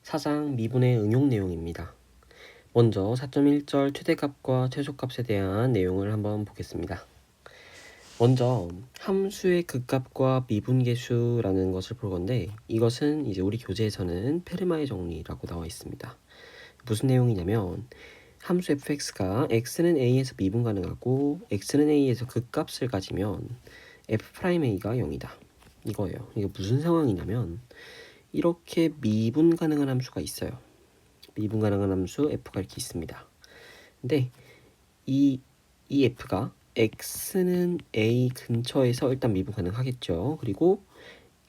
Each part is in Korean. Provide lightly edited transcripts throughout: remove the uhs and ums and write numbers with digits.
4장 미분의 응용 내용입니다. 먼저 4.1절 최대값과 최소값에 대한 내용을 한번 보겠습니다. 먼저 함수의 극값과 미분계수라는 것을 볼 건데, 이것은 이제 우리 교재에서는 페르마의 정리라고 나와 있습니다. 무슨 내용이냐면 함수 fx가 x는 a에서 미분 가능하고 x는 a에서 극값을 가지면 f'a가 0이다. 이거예요. 이게 무슨 상황이냐면 이렇게 미분 가능한 함수가 있어요. 미분 가능한 함수 f가 이렇게 있습니다. 근데 이 f가 x는 a 근처에서 일단 미분 가능하겠죠. 그리고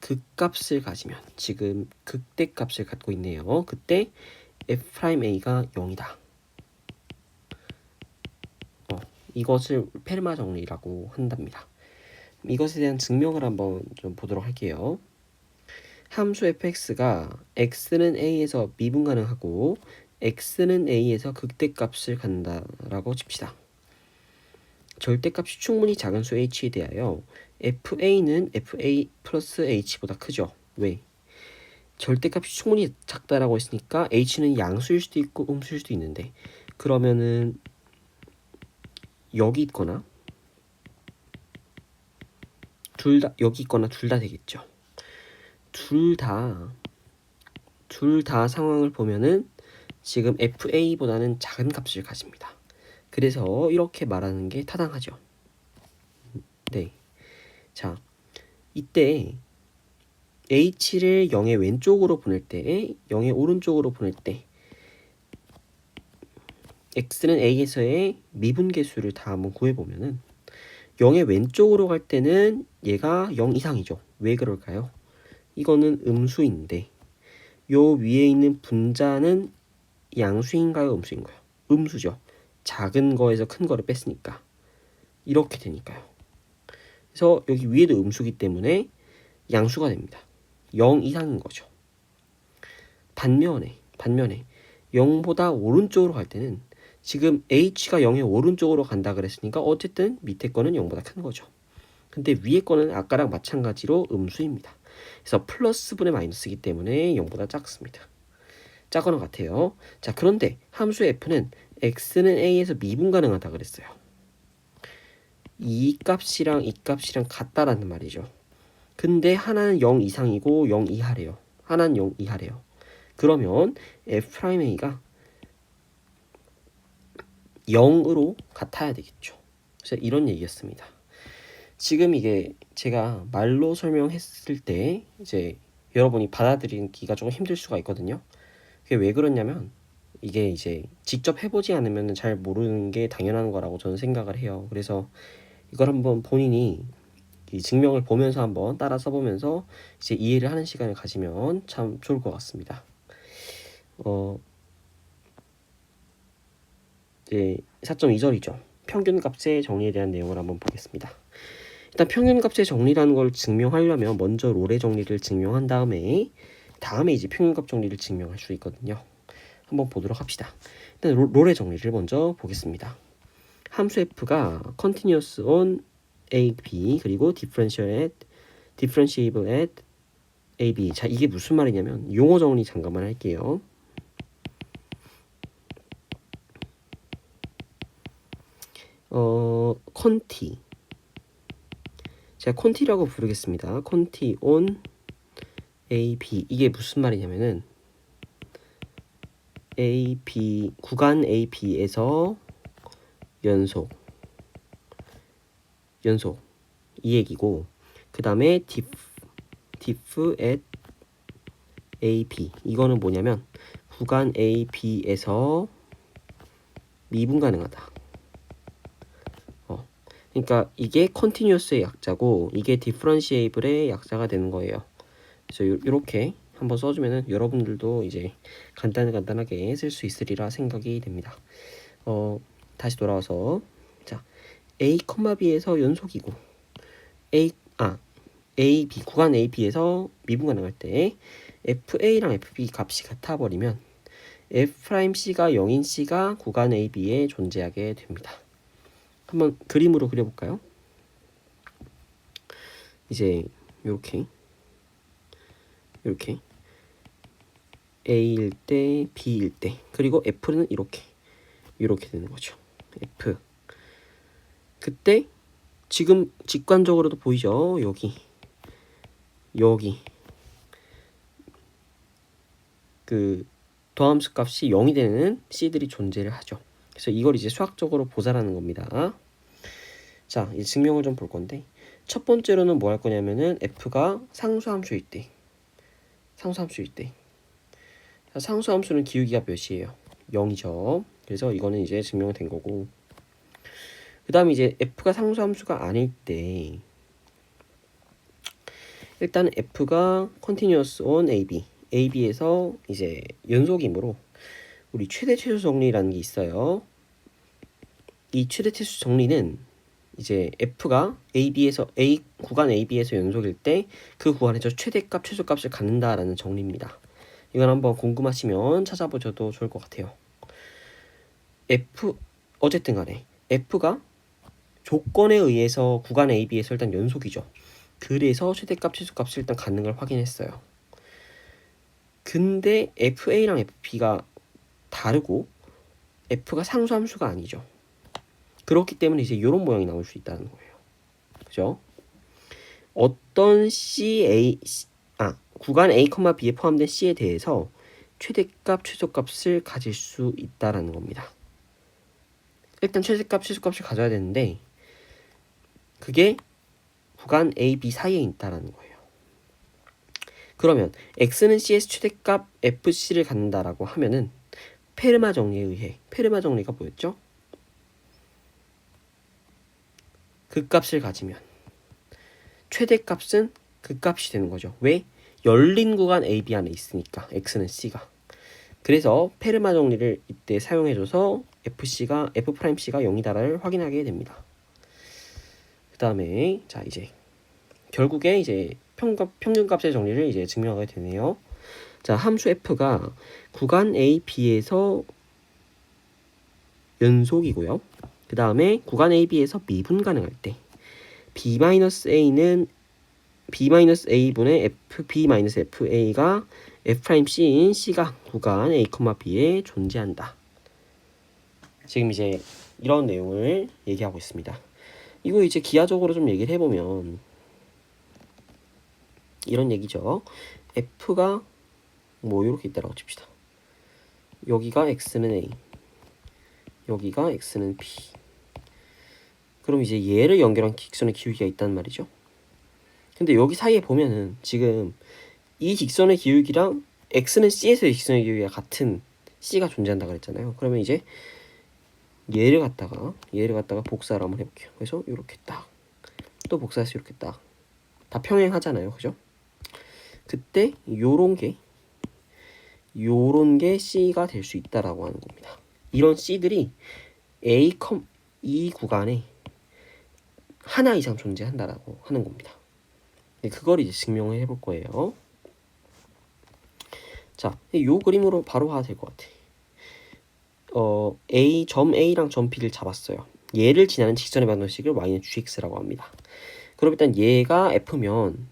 극값을 가지면 지금 극대값을 갖고 있네요. 그때 f'a가 0이다. 이것을 페르마 정리라고 한답니다. 이것에 대한 증명을 한번 좀 보도록 할게요. 함수 fx가 x는 a에서 미분 가능하고 x는 a에서 극대값을 간다라고 칩시다. 절대값이 충분히 작은 수 h에 대하여 fa는 fa 플러스 h보다 크죠. 왜? 절대값이 충분히 작다라고 했으니까 h는 양수일 수도 있고 음수일 수도 있는데, 그러면은 여기 있거나 여기 있거나 둘 다 되겠죠. 둘 다 상황을 보면은 지금 fa보다는 작은 값을 가집니다. 그래서 이렇게 말하는 게 타당하죠. 네. 자, 이때 h를 0의 왼쪽으로 보낼 때, 0의 오른쪽으로 보낼 때 x는 a에서의 미분계수를 다 한번 구해보면은 0의 왼쪽으로 갈 때는 얘가 0 이상이죠. 왜 그럴까요? 이거는 음수인데 요 위에 있는 분자는 양수인가요? 음수인가요? 음수죠. 작은 거에서 큰 거를 뺐으니까 이렇게 되니까요. 그래서 여기 위에도 음수기 때문에 양수가 됩니다. 0 이상인 거죠. 반면에 0보다 오른쪽으로 갈 때는 지금 h가 0의 오른쪽으로 간다 그랬으니까 어쨌든 밑에 거는 0보다 큰 거죠. 근데 위에 거는 아까랑 마찬가지로 음수입니다. 그래서 플러스 분의 마이너스이기 때문에 0보다 작습니다. 작거나 같아요. 자, 그런데 함수 f는 x는 a에서 미분 가능하다 그랬어요. 이 값이랑 이 값이랑 같다라는 말이죠. 근데 하나는 0 이상이고 0 이하래요. 하나는 0 이하래요. 그러면 f'a가 0으로 같아야 되겠죠. 그래서 이런 얘기였습니다. 지금 이게 제가 말로 설명했을 때 이제 여러분이 받아들이기가 조금 힘들 수가 있거든요. 그게 왜 그러냐면 이게 이제 직접 해보지 않으면 잘 모르는 게 당연한 거라고 저는 생각을 해요. 그래서 이걸 한번 본인이 이 증명을 보면서 한번 따라 써보면서 이제 이해를 하는 시간을 가지면 참 좋을 것 같습니다. 이제 4.2절이죠. 평균값의 정리에 대한 내용을 한번 보겠습니다. 일단 평균값의 정리라는 걸 증명하려면 먼저 롤의 정리를 증명한 다음에 이제 평균값 정리를 증명할 수 있거든요. 한번 보도록 합시다. 일단 롤의 정리를 먼저 보겠습니다. 함수 f가 continuous on a, b 그리고 differentiable at a, b. 자, 이게 무슨 말이냐면 용어 정리 잠깐만 할게요. 컨티. 제가 콘티라고 부르겠습니다. 콘티 on a, b. 이게 무슨 말이냐면은 a, b 구간 a, b에서 연속 이 얘기고, 그 다음에 diff at a, b. 이거는 뭐냐면 구간 a, b에서 미분 가능하다. 그러니까 이게 continuous의 약자고 이게 differentiable의 약자가 되는 거예요. 그래서 이렇게 한번 써주면은 여러분들도 이제 간단하게 쓸 수 있으리라 생각이 됩니다. 다시 돌아와서 자, a, b에서 연속이고 a, b 구간 a, b에서 미분 가능할 때 fa랑 fb 값이 같아 버리면 f'c가 0인 c가 구간 a, b에 존재하게 됩니다. 한번 그림으로 그려볼까요? 이제 이렇게 A일 때, B일 때, 그리고 F는 이렇게 되는 거죠. F. 그때 지금 직관적으로도 보이죠? 여기 그 도함수 값이 0이 되는 C들이 존재를 하죠. 그래서 이걸 이제 수학적으로 보자라는 겁니다. 자, 이제 증명을 좀 볼 건데, 첫 번째로는 뭐 할 거냐면은 F가 상수함수일 때. 상수함수는 기울기가 몇이에요? 0이죠. 그래서 이거는 이제 증명이 된 거고, 그 다음에 이제 F가 상수함수가 아닐 때, 일단 F가 continuous on AB, AB에서 이제 연속이므로 우리 최대 최소 정리라는 게 있어요. 이 최대 최소 정리는 이제 F가 구간 AB에서 연속일 때 그 구간에서 최대값, 최소값을 갖는다라는 정리입니다. 이건 한번 궁금하시면 찾아보셔도 좋을 것 같아요. 어쨌든 간에 F가 조건에 의해서 구간 AB에서 일단 연속이죠. 그래서 최대값, 최소값을 일단 갖는 걸 확인했어요. 근데 FA랑 FB가 다르고 F가 상수함수가 아니죠. 그렇기 때문에 이제 이런 모양이 나올 수 있다는 거예요. 그죠? 어떤 구간 A, B에 포함된 C에 대해서 최대값, 최소값을 가질 수 있다라는 겁니다. 일단 최대값, 최소값을 가져야 되는데 그게 구간 A, B 사이에 있다라는 거예요. 그러면 X는 C에서 최대값 FC를 갖는다라고 하면은 페르마 정리에 의해, 페르마 정리가 뭐였죠? 그 값을 가지면 최대값은 그 값이 되는 거죠. 왜? 열린 구간 AB 안에 있으니까 X는 C가. 그래서 페르마 정리를 이때 사용해줘서 F'C가 0이다를 확인하게 됩니다. 그 다음에 자 이제 결국에 이제 평균값의 정리를 이제 증명하게 되네요. 자, 함수 F가 구간 A, B에서 연속이고요. 그 다음에 구간 A, B에서 미분 가능할 때 B-A는 B-A분의 FB-FA가 F'C인 C가 구간 A, B에 존재한다. 지금 이제 이런 내용을 얘기하고 있습니다. 이거 이제 기하적으로 좀 얘기를 해보면 이런 얘기죠. F가 뭐 이렇게 있다라고 칩시다. 여기가 X는 A, 여기가 X는 B. 그럼 이제 얘를 연결한 직선의 기울기가 있단 말이죠. 근데 여기 사이에 보면은 지금 이 직선의 기울기랑 X는 C에서의 직선의 기울기가 같은 C가 존재한다 그랬잖아요. 그러면 이제 얘를 갖다가 복사를 한번 해볼게요. 그래서 이렇게 딱, 또 복사해서 이렇게 딱, 다 평행하잖아요, 그죠? 그때 요런 게 C가 될 수 있다라고 하는 겁니다. 이런 C들이 이 구간에 하나 이상 존재한다라고 하는 겁니다. 그걸 이제 증명을 해볼 거예요. 자, 요 그림으로 바로 하면 될 것 같아. 점 A랑 점 B를 잡았어요. 얘를 지나는 직선의 방정식을 y는 gx라고 합니다. 그럼 일단 얘가 F면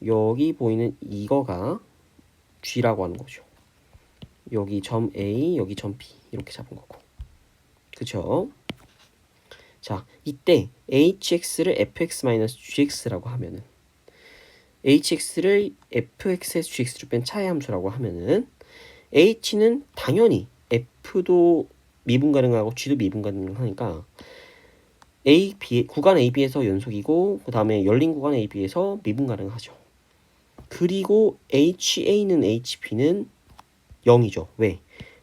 여기 보이는 이거가 G라고 하는 거죠. 여기 점 A, 여기 점 B 이렇게 잡은 거고. 그쵸? 자, 이때 hx를 fx-gx라고 하면은 hx를 fx에서 gx로 뺀 차의 함수라고 하면은 h는 당연히 f도 미분 가능하고 g도 미분 가능하니까 구간 AB에서 연속이고 그 다음에 열린 구간 AB에서 미분 가능하죠. 그리고 HA는 HB는 0이죠. 왜?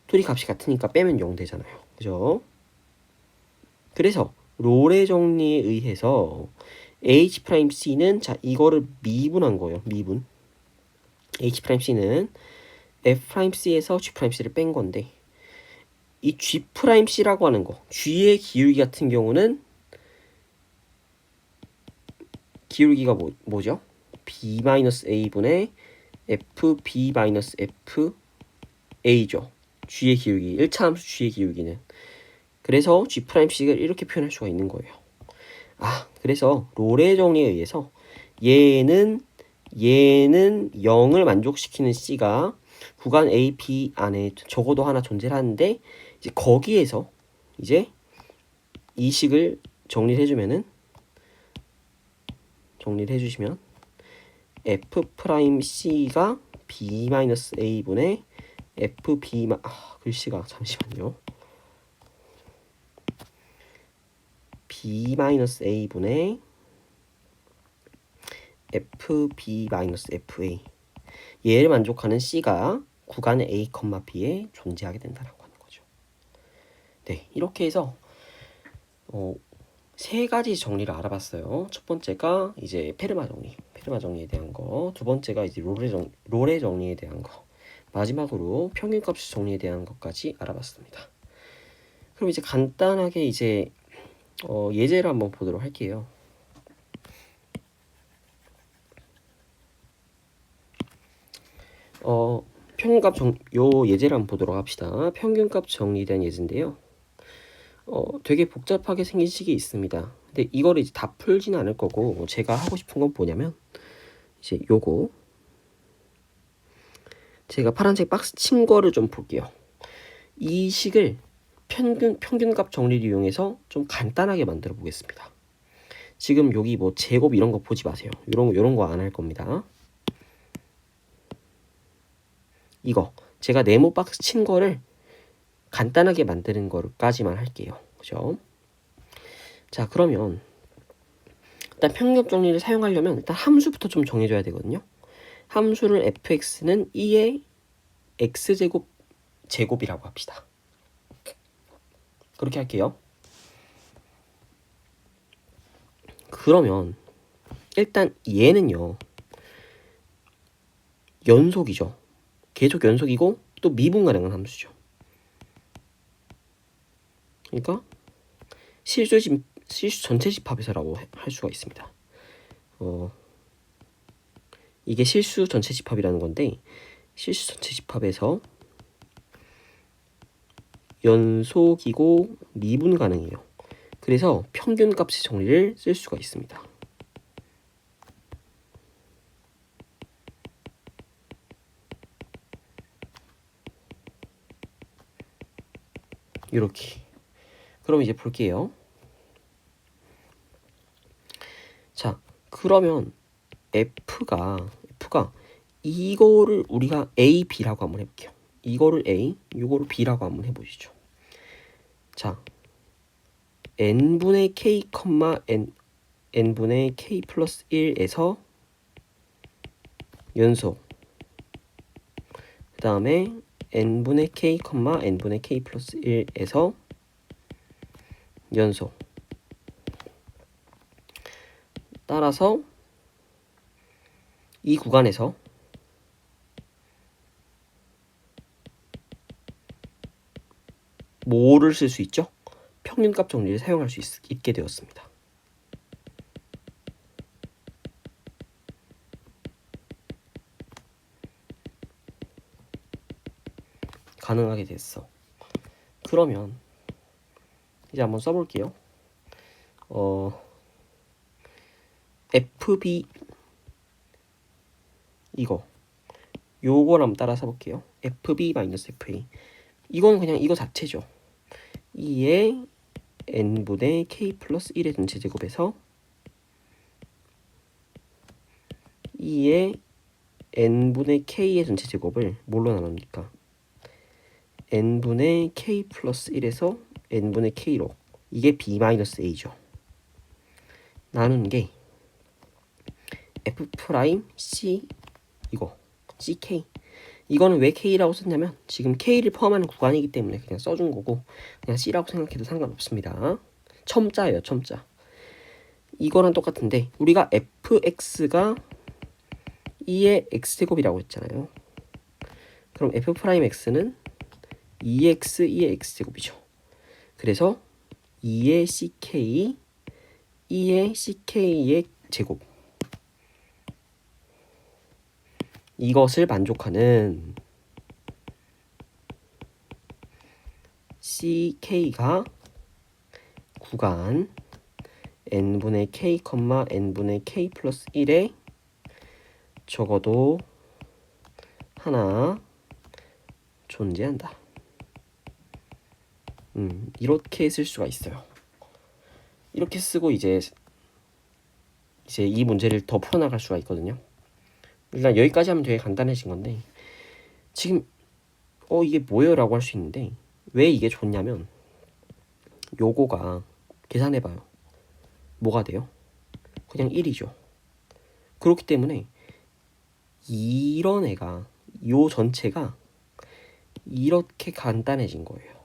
둘이 값이 같으니까 빼면 0 되잖아요. 그죠? 그래서 롤의 정리에 의해서 H'C는 자 이거를 미분한 거예요. 미분. H'C는 F'C에서 G'C를 뺀 건데 이 G'C라고 하는 거 G의 기울기 같은 경우는 기울기가 뭐죠? B-A분의 FB-FA죠. G의 기울기, 1차 함수 G의 기울기는. 그래서 G'C를 이렇게 표현할 수가 있는 거예요. 그래서 롤의 정리에 의해서 얘는 얘는 0을 만족시키는 C가 구간 A, B 안에 적어도 하나 존재하는데 이제 거기에서 이제 이 식을 정리를 해주시면 f 프라임 c가 b 마이너스 a 분의 fb 글씨가 잠시만요. b 마이너스 a 분의 fb 마이너스 fa 얘를 만족하는 c가 구간 a, b에 존재하게 된다라고 하는 거죠. 네, 이렇게 해서 세 가지 정리를 알아봤어요. 첫 번째가 이제 페르마 정리에 대한 거. 두 번째가 이제 롤의 정리에 대한 거. 마지막으로 평균값수 정리에 대한 것까지 알아봤습니다. 그럼 이제 간단하게 이제 예제를 한번 보도록 할게요. 요 예제를 한번 보도록 합시다. 평균값 정리에 대한 예제인데요. 되게 복잡하게 생긴 식이 있습니다. 근데 이거를 이제 다 풀지는 않을 거고 제가 하고 싶은 건 뭐냐면 이제 요거 제가 파란색 박스 친 거를 좀 볼게요. 이 식을 평균값 정리를 이용해서 좀 간단하게 만들어 보겠습니다. 지금 여기 뭐 제곱 이런 거 보지 마세요. 요런 거 안 할 겁니다. 이거 제가 네모 박스 친 거를 간단하게 만드는 거까지만 할게요. 그죠? 자, 그러면 일단 평균값 정리를 사용하려면 일단 함수부터 좀 정해줘야 되거든요. 함수를 fx는 2의 x제곱이라고 합시다. 그렇게 할게요. 그러면 일단 얘는요 연속이죠. 계속 연속이고 또 미분 가능한 함수죠. 그러니까 실수 전체 집합에서라고 할 수가 있습니다. 이게 실수 전체 집합이라는 건데 실수 전체 집합에서 연속이고 미분 가능해요. 그래서 평균값의 정리를 쓸 수가 있습니다. 이렇게. 그럼 이제 볼게요. 자, 그러면 F가 이거를 우리가 A, B라고 한번 해볼게요. 이거를 A, 이거를 B라고 한번 해보시죠. 자, n분의 K, n분의 K 플러스 1에서 연속 그 다음에 n분의 K, n분의 K 플러스 1에서 연속 따라서 이 구간에서 뭐를 쓸 수 있죠? 평균값 정리를 사용할 수 있게 되었습니다. 가능하게 됐어. 그러면 이제 한번 써볼게요. FB 요걸 한번 따라 써볼게요. FB-FA 이거는 그냥 이거 자체죠. 2의 n분의 k 플러스 1의 전체 제곱에서 2의 n분의 k의 전체 제곱을 뭘로 나눕니까? n분의 k 플러스 1에서 n분의 k로 이게 b-a죠. 나누는 게 f 프라임 c 이거 ck 이거는 왜 k라고 썼냐면 지금 k를 포함하는 구간이기 때문에 그냥 써준 거고 그냥 c라고 생각해도 상관없습니다. 첨자예요, 첨자. 이거랑 똑같은데 우리가 fx가 2의 x제곱이라고 했잖아요. 그럼 f 프라임 x는 2x 2의 x제곱이죠. 그래서 2의 ck 2의 ck의 제곱 이것을 만족하는 ck가 구간 n분의 k, n분의 k 플러스 1의 적어도 하나 존재한다. 이렇게 쓸 수가 있어요. 이렇게 쓰고 이제 이 문제를 더 풀어나갈 수가 있거든요. 일단 여기까지 하면 되게 간단해진 건데, 지금 이게 뭐예요? 라고 할 수 있는데, 왜 이게 좋냐면 요거가 계산해봐요. 뭐가 돼요? 그냥 1이죠. 그렇기 때문에 이런 애가, 요 전체가 이렇게 간단해진 거예요.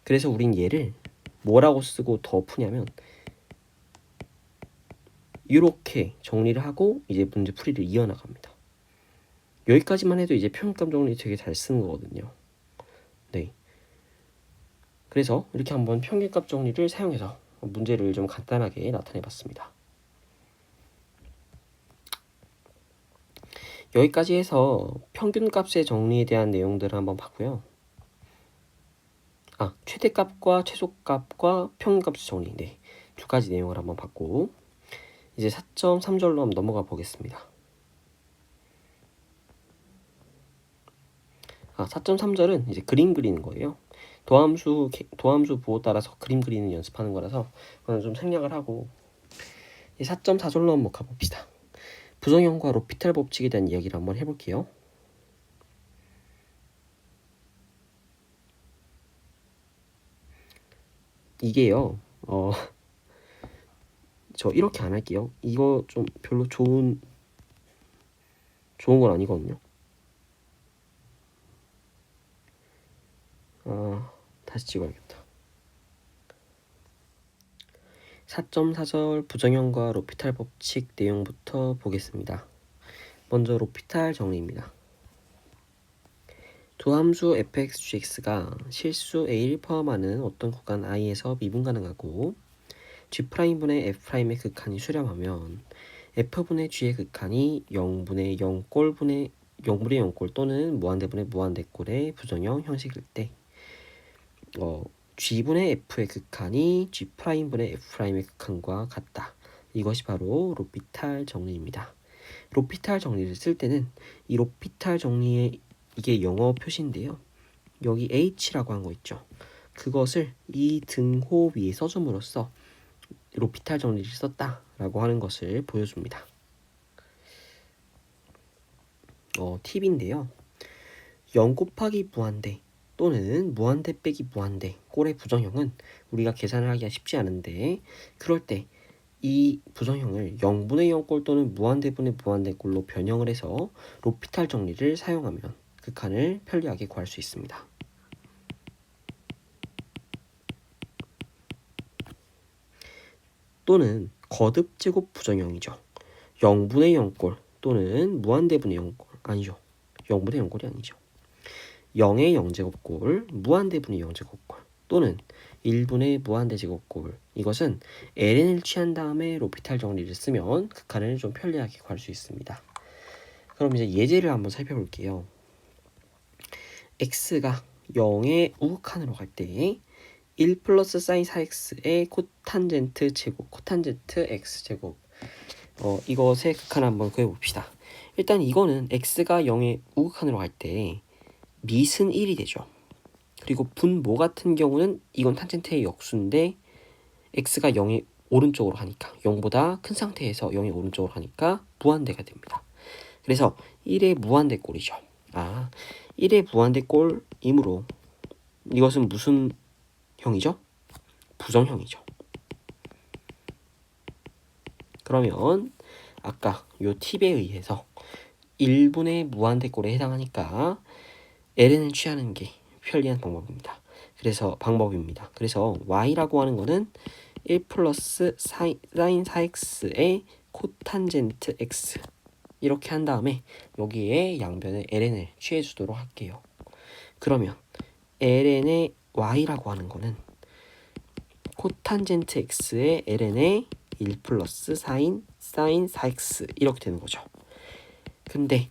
그래서 우린 얘를 뭐라고 쓰고 더 푸냐면 이렇게 정리를 하고 이제 문제 풀이를 이어나갑니다. 여기까지만 해도 이제 평균값 정리 되게 잘 쓰는 거거든요. 네. 그래서 이렇게 한번 평균값 정리를 사용해서 문제를 좀 간단하게 나타내 봤습니다. 여기까지 해서 평균값의 정리에 대한 내용들을 한번 봤고요. 최대값과 최소값과 평균값의 정리, 네, 두 가지 내용을 한번 봤고, 이제 4.3절로 한번 넘어가 보겠습니다. 4.3절은 이제 그림 그리는 거예요. 도함수 부호 따라서 그림 그리는 연습하는 거라서 그건 좀 생략을 하고, 4.4절로 한번 가봅시다. 부정형과 로피탈 법칙에 대한 이야기를 한번 해볼게요. 이게요, 저 이렇게 안 할게요. 이거 좀 별로 좋은 건 아니거든요. 다시 찍어야겠다. 4.4절 부정형과 로피탈 법칙 내용부터 보겠습니다. 먼저 로피탈 정리입니다. 두 함수 fx, gx가 실수 a를 포함하는 어떤 구간 i에서 미분 가능하고 g'분의 f'의 극한이 수렴하면 f분의 g의 극한이 0분의 0꼴분의 0분의 0꼴 또는 무한대분의 무한대꼴의 부정형 형식일 때 g분의 f의 극한이 g'분의 f'의 극한과 같다. 이것이 바로 로피탈 정리입니다. 로피탈 정리를 쓸 때는 이 로피탈 정리의 이게 영어 표시인데요. 여기 h라고 한 거 있죠. 그것을 이 등호 위에 써줌으로써 로피탈 정리를 썼다라고 하는 것을 보여줍니다. 팁인데요. 0 곱하기 무한대 또는 무한대 빼기 무한대 꼴의 부정형은 우리가 계산을 하기가 쉽지 않은데, 그럴 때 이 부정형을 0분의 0꼴 또는 무한대분의 무한대꼴로 변형을 해서 로피탈 정리를 사용하면 극한을 편리하게 구할 수 있습니다. 또는 거듭 제곱 부정형이죠. 0분의 0꼴 또는 무한대분의 0꼴 아니죠. 0분의 0꼴이 아니죠. 0의 0제곱꼴, 무한대분의 0제곱꼴 또는 1분의 무한대제곱꼴, 이것은 ln을 취한 다음에 로피탈 정리를 쓰면 극한을 좀 편리하게 구할 수 있습니다. 그럼 이제 예제를 한번 살펴볼게요. x가 0의 우극한으로 갈 때 1 플러스 사인 4x의 코탄젠트 제곱, 코탄젠트 x제곱, 이것의 극한 한번 구해봅시다. 일단 이거는 x가 0의 우극한으로 갈 때 밑은 1이 되죠. 그리고 분모 같은 경우는 이건 탄젠트의 역수인데 x가 0의 오른쪽으로 가니까, 0보다 큰 상태에서 0의 오른쪽으로 가니까 무한대가 됩니다. 그래서 1의 무한대꼴이죠. 1의 무한대꼴이므로 이것은 무슨 형이죠? 부정형이죠. 그러면 아까 요 팁에 의해서 1분의 무한대꼴에 해당하니까 ln을 취하는 게 편리한 방법입니다. 그래서 y라고 하는 거는 1 플러스 사인 4x의 코탄젠트 x, 이렇게 한 다음에 여기에 양변에 ln을 취해 주도록 할게요. 그러면 ln의 y라고 하는 거는 코탄젠트 x의 ln의 1 플러스 사인 4x 이렇게 되는 거죠. 근데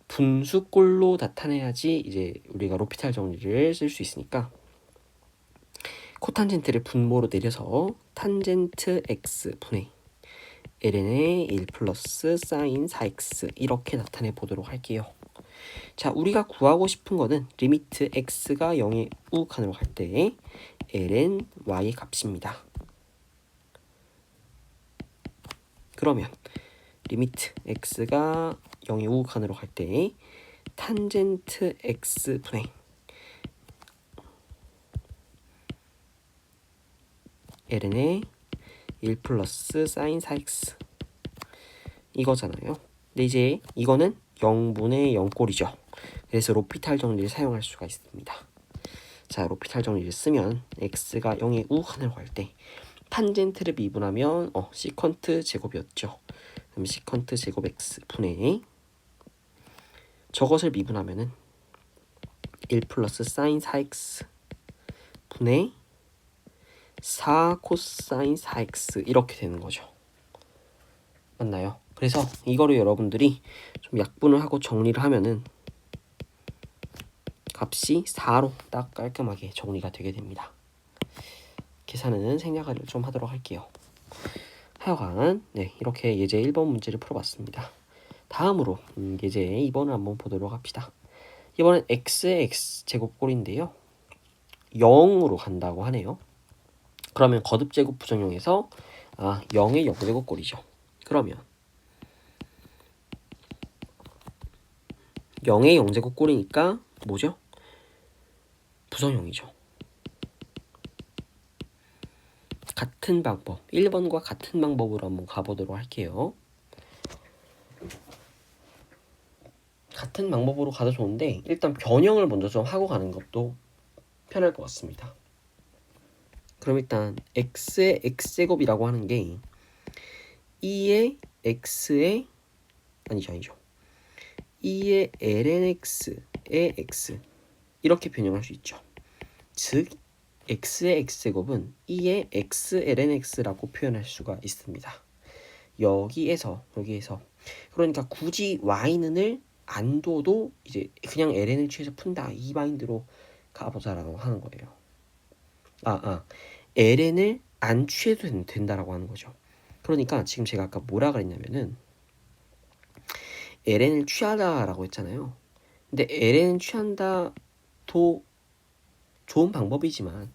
분수꼴로 나타내야지 이제 우리가 로피탈 정리를 쓸 수 있으니까 코탄젠트를 분모로 내려서 탄젠트 x 분의 ln의 1 플러스 사인 4x 이렇게 나타내 보도록 할게요. 자, 우리가 구하고 싶은 거는 리미트 x가 0의 우극한으로 갈 때 ln y의 값입니다. 그러면 리미트 x가 0의 우극한으로 갈 때 탄젠트 x분의 ln의 1 플러스 사인 4x 이거잖아요. 근데 이제 이거는 0분의 0꼴이죠. 그래서 로피탈 정리를 사용할 수가 있습니다. 자, 로피탈 정리를 쓰면 x가 0의 우극한으로 갈 때 탄젠트를 미분하면 시컨트 제곱이었죠. 그럼 시컨트 제곱 x 분의 저것을 미분하면은 1 플러스 사인 4x 분의 4 코사인 4x 이렇게 되는 거죠. 맞나요? 그래서 이거를 여러분들이 좀 약분을 하고 정리를 하면은 값이 4로 딱 깔끔하게 정리가 되게 됩니다. 계산은 생략을 좀 하도록 할게요. 하여간 이렇게 예제 1번 문제를 풀어봤습니다. 다음으로 예제 2번을 한번 보도록 합시다. 이번엔 x의 x제곱꼴인데요. 0으로 간다고 하네요. 그러면 거듭제곱 부정형에서 0의 0제곱꼴이죠. 그러면 0의 0제곱꼴이니까 뭐죠? 부정형이죠. 같은 방법, 1번과 같은 방법으로 한번 가보도록 할게요. 같은 방법으로 가도 좋은데 일단 변형을 먼저 좀 하고 가는 것도 편할 것 같습니다. 그럼 일단 x의 x제곱이라고 하는 게 2의 x의 아니죠 2의 lnx의 x 이렇게 변형할 수 있죠. 즉 x의 x제곱은 2의 x lnx라고 표현할 수가 있습니다. 여기에서 그러니까 굳이 y는을 안 둬도 이제 그냥 ln을 취해서 푼다 이 마인드로 가보자라고 하는 거예요. ln을 안 취해도 된다라고 하는 거죠. 그러니까 지금 제가 아까 뭐라 그랬냐면은 ln을 취하다라고 했잖아요. 근데 ln을 취한다도 좋은 방법이지만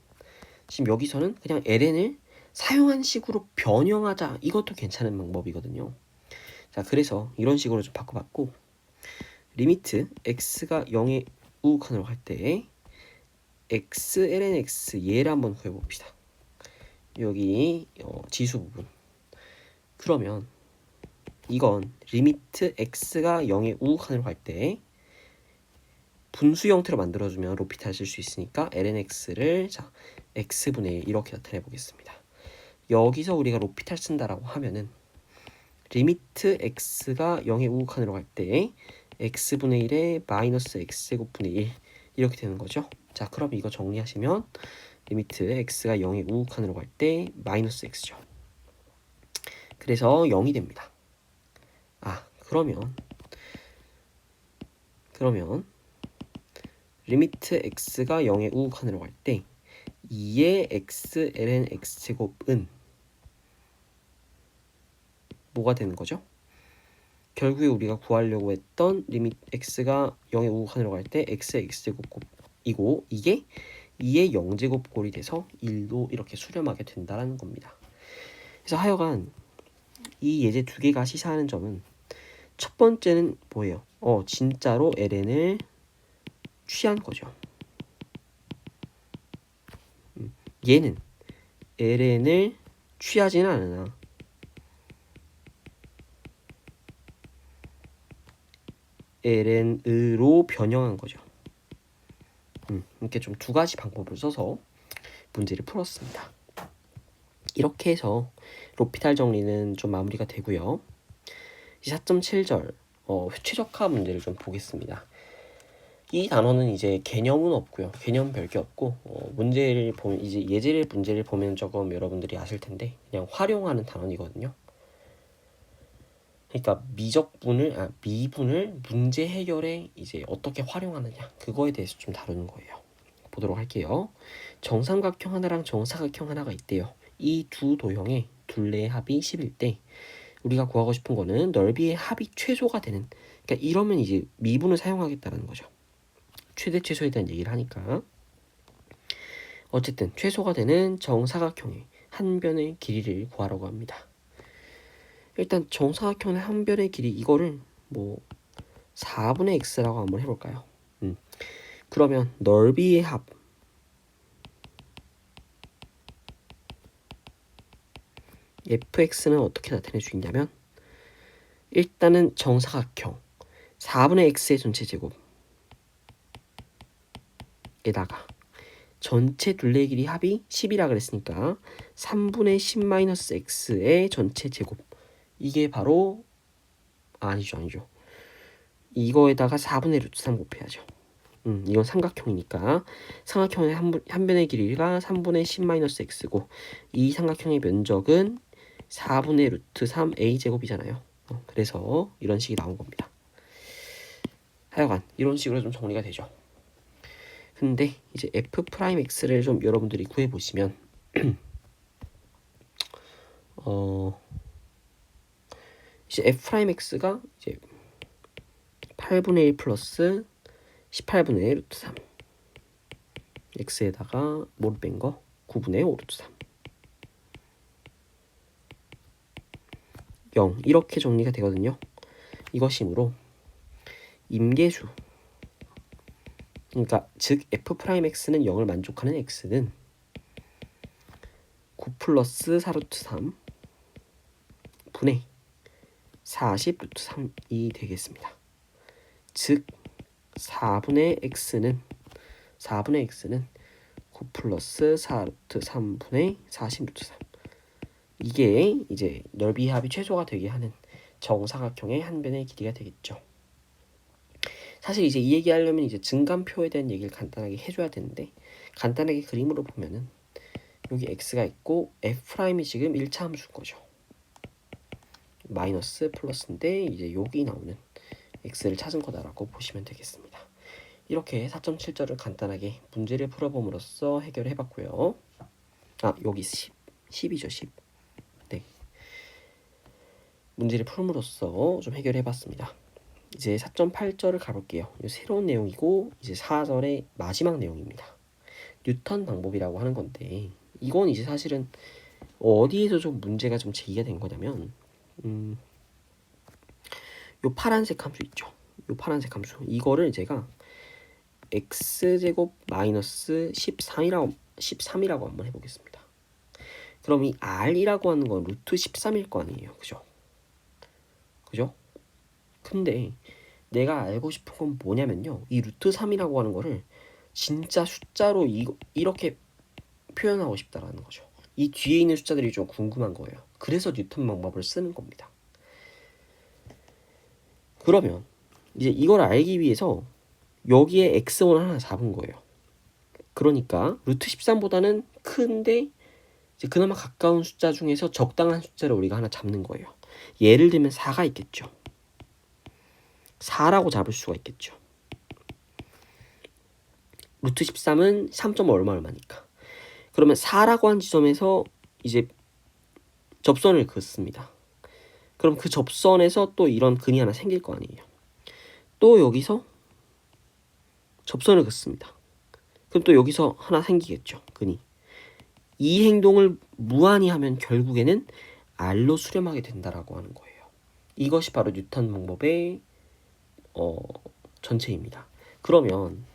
지금 여기서는 그냥 ln을 사용한 식으로 변형하자 이것도 괜찮은 방법이거든요. 자, 그래서 이런 식으로 좀 바꿔봤고 리미트 x가 0의 우극한으로 갈 때 x ln x 얘를 한번 구해봅시다. 여기 지수 부분. 그러면 이건 리미트 x가 0의 우극한으로 갈 때 분수 형태로 만들어주면 로피탈 쓸 수 있으니까 lnx를 x분의 1 이렇게 나타내 보겠습니다. 여기서 우리가 로피탈 쓴다라고 하면은 리미트 x가 0의 우극한으로 갈 때 x분의 1에 마이너스 x제곱분의 1 이렇게 되는 거죠. 자, 그럼 이거 정리하시면 리미트 x가 0의 우극한으로 갈 때 마이너스 x죠. 그래서 0이 됩니다. 그러면 리미트 x가 0의 우극한으로 갈 때 2의 x ln x제곱은 뭐가 되는 거죠? 결국에 우리가 구하려고 했던 리미트 x가 0의 우극한으로 갈 때 x의 x제곱이고 이게 2의 0제곱꼴이 돼서 1도 이렇게 수렴하게 된다는 겁니다. 그래서 하여간 이 예제 두 개가 시사하는 점은 첫 번째는 뭐예요? 진짜로 ln을 취한 거죠. 얘는 ln을 취하지는 않으나 ln으로 변형한 거죠. 이렇게 좀 두 가지 방법을 써서 문제를 풀었습니다. 이렇게 해서 로피탈 정리는 좀 마무리가 되고요. 4.7절 최적화 문제를 좀 보겠습니다. 이 단어는 이제 개념은 없고요. 개념 별게 없고 문제를 보면 이제 문제를 보면 조금 여러분들이 아실 텐데 그냥 활용하는 단원이거든요. 그러니까 미분을 문제 해결에 이제 어떻게 활용하느냐 그거에 대해서 좀 다루는 거예요. 보도록 할게요. 정삼각형 하나랑 정사각형 하나가 있대요. 이 두 도형의 둘레의 합이 10일 때 우리가 구하고 싶은 거는 넓이의 합이 최소가 되는, 그러니까 이러면 이제 미분을 사용하겠다는 거죠. 최대 최소에 대한 얘기를 하니까. 어쨌든 최소가 되는 정사각형의 한 변의 길이를 구하라고 합니다. 일단 정사각형의 한 변의 길이, 이거를 뭐 4분의 x라고 한번 해볼까요? 그러면 넓이의 합, fx는 어떻게 나타낼 수 있냐면, 일단은 정사각형 4분의 x의 전체 제곱에다가 전체 둘레의 길이 합이 10이라 그랬으니까 3분의 10-x의 전체 제곱, 이게 바로 아니죠. 이거에다가 4분의 루트 3 곱해야죠. 이건 삼각형이니까 삼각형의 한 변의 길이가 3분의 10-x고 이 삼각형의 면적은 4분의 루트 3 a제곱이잖아요. 그래서 이런 식이 나온 겁니다. 하여간 이런 식으로 좀 정리가 되죠. 근데 이제 f'x를 좀 여러분들이 구해보시면 이제 f'x가 이제 8분의 1 플러스 18분의 1 루트 3 x에다가 뭐를 뺀 거? 9분의 5 루트 3 0 이렇게 정리가 되거든요. 이것이므로 임계수, 그러니까 즉 f'x는 0을 만족하는 x는 9 플러스 4 루트 3 분의 40 루트 3이 되겠습니다. 즉 4분의 x는 9 플러스 4 루트 3분의 40 루트 3, 이게 이제 넓이 합이 최소가 되게 하는 정사각형의 한 변의 길이가 되겠죠. 사실 이제 이 얘기하려면 이제 증감표에 대한 얘기를 간단하게 해줘야 되는데, 간단하게 그림으로 보면은 여기 x가 있고 f'이 지금 1차 함수인 거죠. 마이너스 플러스인데 이제 여기 나오는 x를 찾은 거다라고 보시면 되겠습니다. 이렇게 4.7절을 간단하게 문제를 풀어봄으로써 해결을 해봤고요. 여기 10이죠 10. 네, 문제를 풀음으로써 좀 해결해봤습니다. 이제 4.8절을 가볼게요. 새로운 내용이고 이제 4절의 마지막 내용입니다. 뉴턴 방법이라고 하는 건데, 이건 이제 사실은 어디에서 좀 문제가 좀 제기가 된 거냐면, 요 파란색 함수 있죠. 요 파란색 함수, 이거를 제가 x제곱 마이너스 13이라고 한번 해보겠습니다. 그럼 이 r이라고 하는 건 루트 13일 거 아니에요. 그죠? 근데 내가 알고 싶은 건 뭐냐면요, 이 루트 3이라고 하는 거를 진짜 숫자로 이렇게 표현하고 싶다라는 거죠. 이 뒤에 있는 숫자들이 좀 궁금한 거예요. 그래서 뉴턴 방법을 쓰는 겁니다. 그러면 이제 이걸 알기 위해서 여기에 x1을 하나 잡은 거예요. 그러니까 루트 13보다는 큰데 이제 그나마 가까운 숫자 중에서 적당한 숫자를 우리가 하나 잡는 거예요. 예를 들면 4가 있겠죠. 4라고 잡을 수가 있겠죠. 루트 13은 3점 얼마니까. 그러면 4라고 한 지점에서 이제 접선을 긋습니다. 그럼 그 접선에서 또 이런 근이 하나 생길 거 아니에요. 또 여기서 접선을 긋습니다. 그럼 또 여기서 하나 생기겠죠, 근이. 이 행동을 무한히 하면 결국에는 R로 수렴하게 된다라고 하는 거예요. 이것이 바로 뉴턴 방법의 전체입니다. 그러면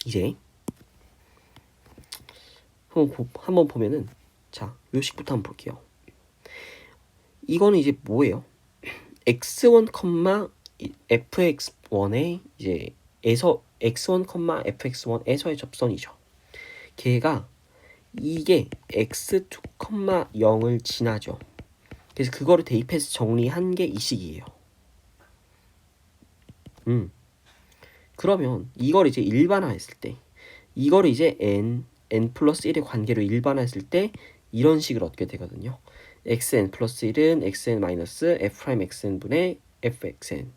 이제 한번 보면은, 자, 요식부터 한번 볼게요. 이거는 이제 뭐예요? x1, fx1의 이제 x1, fx1에서의 접선이죠. 걔가 이게 x2, 0을 지나죠. 그래서 그거를 대입해서 정리한 게 이 식이에요. 그러면 이걸 이제 일반화했을 때, 이거를 이제 n 플러스 1의 관계로 일반화했을 때 이런 식을 얻게 되거든요. xn 플러스 1은 xn 마이너스 f'xn 분의 fxn.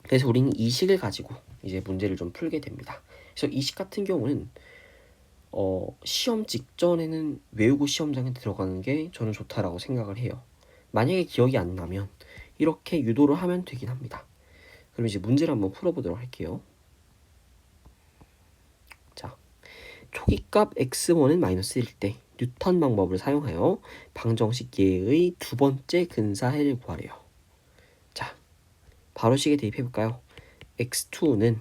그래서 우리는 이 식을 가지고 이제 문제를 좀 풀게 됩니다. 그래서 이 식 같은 경우는 시험 직전에는 외우고 시험장에 들어가는 게 저는 좋다라고 생각을 해요. 만약에 기억이 안 나면 이렇게 유도를 하면 되긴 합니다. 그럼 이제 문제를 한번 풀어보도록 할게요. 자, 초기값 x1은 마이너스 1일 때 뉴턴 방법을 사용하여 방정식 예의 두 번째 근사해를 구하래요. 자, 바로 식에 대입해볼까요? x2는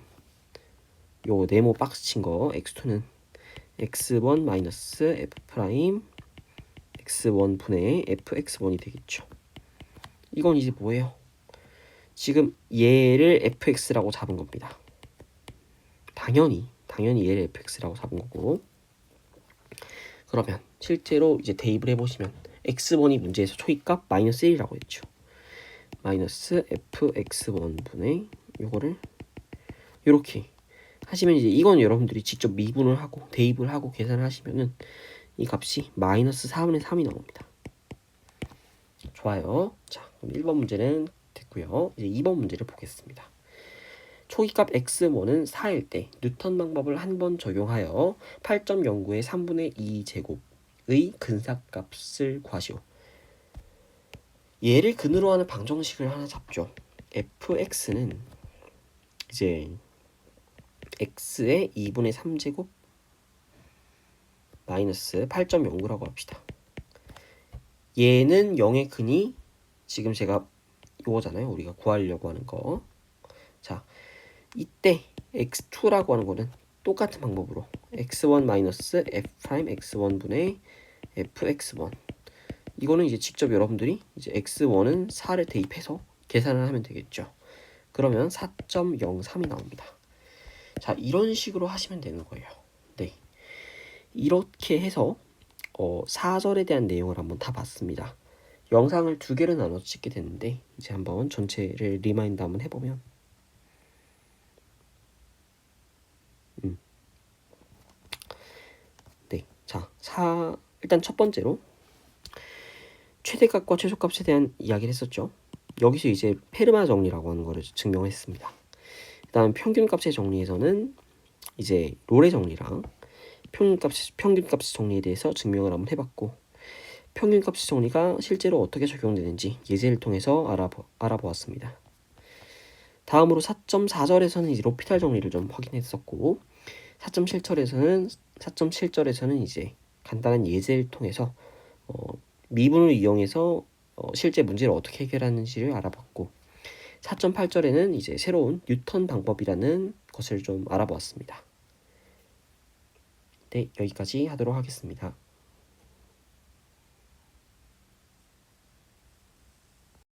요 네모 박스 친 거 x2는 x1 마이너스 f 프라임 x1 분의 fx1이 되겠죠. 이건 이제 뭐예요? 지금 얘를 fx라고 잡은 겁니다. 당연히 얘를 fx라고 잡은 거고, 그러면 실제로 이제 대입을 해보시면 x1이 문제에서 초기값 마이너스 1이라고 했죠. 마이너스 fx1 분의 요거를 이렇게 하시면 이제 이건 여러분들이 직접 미분을 하고 대입을 하고 계산을 하시면은 이 값이 마이너스 4분의 3이 나옵니다. 좋아요. 자, 그럼 1번 문제는 됐고요. 이제 2번 문제를 보겠습니다. 초기값 x1은 4일 때 뉴턴 방법을 한 번 적용하여 8.09의 3분의 2 제곱의 근사값을 구하시오. 얘를 근으로 하는 방정식을 하나 잡죠. fx는 이제 x의 2분의 3제곱 마이너스 8.09라고 합시다. 얘는 0의 근이 지금 제가 이거잖아요. 우리가 구하려고 하는 거. 자, 이때 x2라고 하는 거는 똑같은 방법으로 x1 마이너스 f 프라임 x1 분의 fx1, 이거는 이제 직접 여러분들이 이제 x1은 4를 대입해서 계산을 하면 되겠죠. 그러면 4.03이 나옵니다. 자, 이런 식으로 하시면 되는 거예요. 네, 이렇게 해서 4절에 대한 내용을 한번 다 봤습니다. 영상을 두 개로 나눠서 찍게 됐는데 이제 한번 전체를 리마인드 한번 해보면 네, 자, 일단 첫 번째로 최대값과 최소값에 대한 이야기를 했었죠. 여기서 이제 페르마 정리라고 하는 거를 증명했습니다. 그다음 평균값의 정리에서는 이제 롤의 정리랑 평균값의 정리에 대해서 증명을 한번 해봤고, 평균값의 정리가 실제로 어떻게 적용되는지 예제를 통해서 알아보았습니다. 다음으로 4.4절에서는 이제 로피탈 정리를 좀 확인했었고, 4.7절에서는 이제 간단한 예제를 통해서 미분을 이용해서 실제 문제를 어떻게 해결하는지를 알아봤고, 4.8절에는 이제 새로운 뉴턴 방법이라는 것을 좀 알아보았습니다. 네, 여기까지 하도록 하겠습니다.